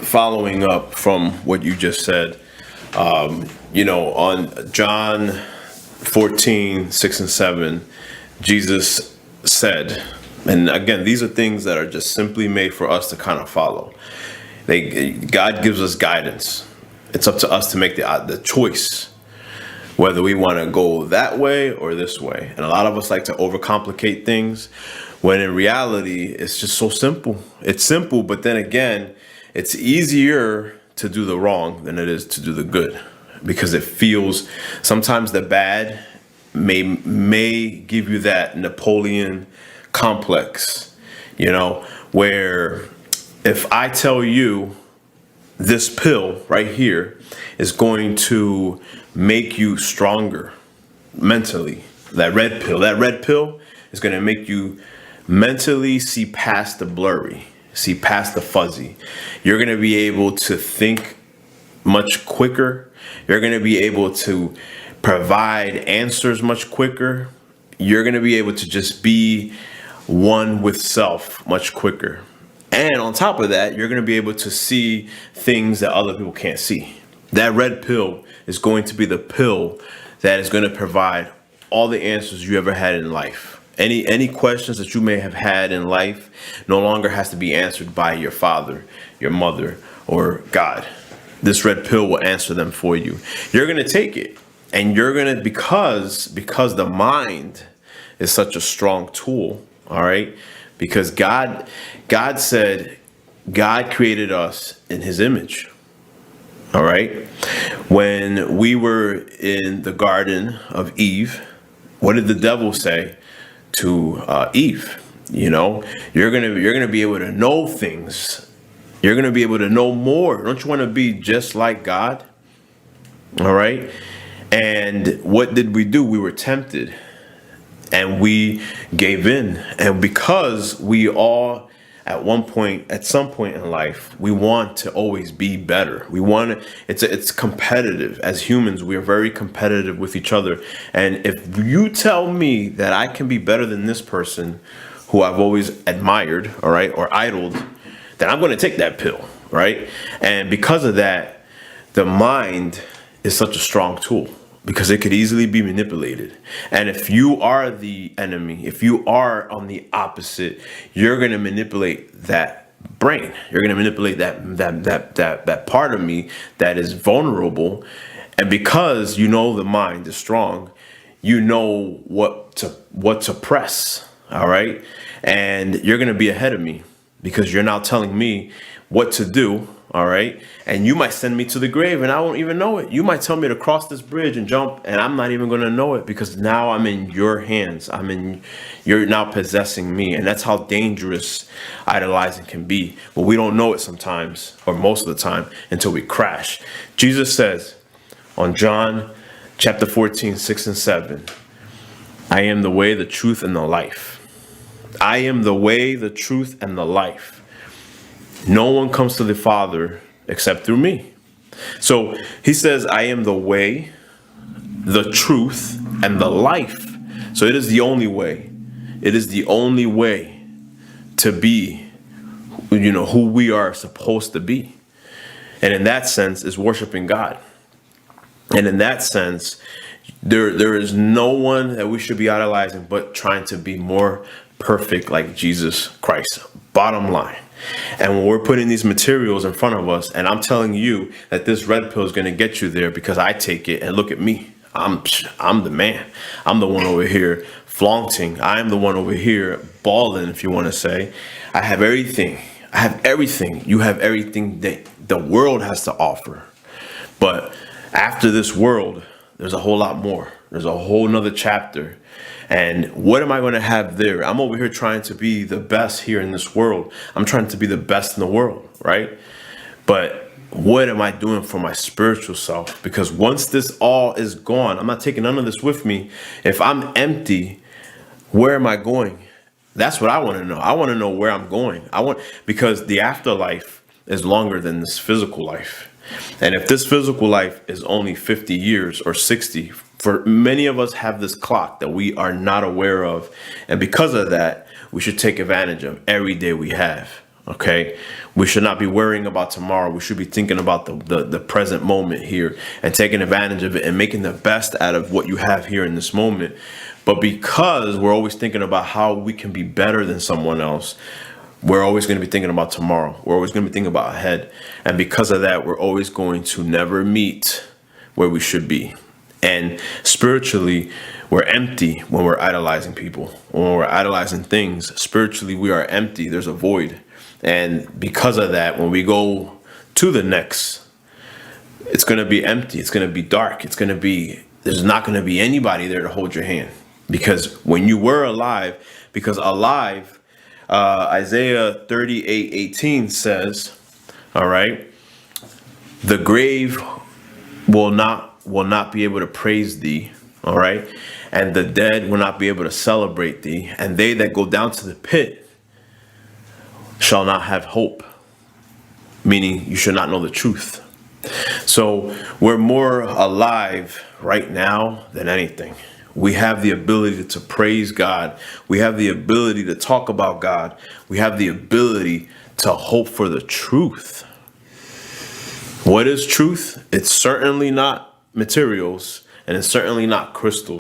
following up from what you just said, on John 14:6 and 7, Jesus said, and again, these are things that are just simply made for us to kind of follow. God gives us guidance. It's up to us to make the choice, whether we want to go that way or this way. And a lot of us like to overcomplicate things, when in reality, it's just so simple. It's simple, but then again, it's easier to do the wrong than it is to do the good, because it feels, sometimes the bad may give you that Napoleon complex, where if I tell you this pill right here is going to make you stronger mentally, that red pill is going to make you mentally see past the blurry, see past the fuzzy. You're going to be able to think much quicker. You're going to be able to provide answers much quicker. You're going to be able to just be one with self much quicker. And on top of that, you're going to be able to see things that other people can't see. That red pill is going to be the pill that is going to provide all the answers you ever had in life. Any questions that you may have had in life no longer has to be answered by your father, your mother, or God. This red pill will answer them for you. You're going to take it, and you're going to, because the mind is such a strong tool, all right? Because God said, God created us in his image. All right. When we were in the Garden of Eve, what did the devil say to Eve? You're gonna be able to know things. You're gonna be able to know more. Don't you want to be just like God? All right. And what did we do? We were tempted, and we gave in. And because we all, at some point in life, we want to always be better. It's competitive. As humans, we are very competitive with each other. And if you tell me that I can be better than this person who I've always admired, all right, or idoled, then I'm going to take that pill, right? And because of that, the mind is such a strong tool, because it could easily be manipulated. And if you are the enemy, if you are on the opposite, you're going to manipulate that brain. You're going to manipulate that part of me that is vulnerable. And because the mind is strong, you know what to press, all right? And you're going to be ahead of me, because you're now telling me what to do. All right. And you might send me to the grave and I won't even know it. You might tell me to cross this bridge and jump, and I'm not even going to know it, because now I'm in your hands. You're now possessing me. And that's how dangerous idolizing can be. But we don't know it sometimes, or most of the time, until we crash. Jesus says on John chapter 14:6 and 7, I am the way, the truth, and the life. I am the way, the truth, and the life. No one comes to the Father except through me. So he says, I am the way, the truth, and the life. So it is the only way. It is the only way to be, who we are supposed to be. And in that sense, is worshiping God. And in that sense, there is no one that we should be idolizing, but trying to be more perfect like Jesus Christ. Bottom line. And when we're putting these materials in front of us, and I'm telling you that this red pill is going to get you there, because I take it, and look at me. I'm the man. I'm the one over here flaunting. I'm the one over here balling, if you want to say. I have everything. You have everything that the world has to offer. But after this world, there's a whole lot more. There's a whole nother chapter. And what am I going to have there? I'm over here trying to be the best here in this world. I'm trying to be the best in the world, right? But what am I doing for my spiritual self? Because once this all is gone, I'm not taking none of this with me. If I'm empty, where am I going? That's what I want to know. I want to know where I'm going. Because the afterlife is longer than this physical life. And if this physical life is only 50 years or 60, for many of us have this clock that we are not aware of. And because of that, we should take advantage of every day we have. Okay, we should not be worrying about tomorrow. We should be thinking about the present moment here and taking advantage of it and making the best out of what you have here in this moment. But because we're always thinking about how we can be better than someone else, we're always going to be thinking about tomorrow. We're always going to be thinking about ahead. And because of that, we're always going to never meet where we should be. And spiritually, we're empty when we're idolizing people. When we're idolizing things, spiritually, we are empty. There's a void. And because of that, when we go to the next, it's going to be empty. It's going to be dark. There's not going to be anybody there to hold your hand. Because when you were alive, Isaiah 38:18 says, all right, the grave will not be able to praise thee, all right, and the dead will not be able to celebrate thee, and they that go down to the pit shall not have hope, meaning you should not know the truth. So we're more alive right now than anything. We have the ability to praise God. We have the ability to talk about God. We have the ability to hope for the truth. What is truth? It's certainly not materials, and it's certainly not crystals.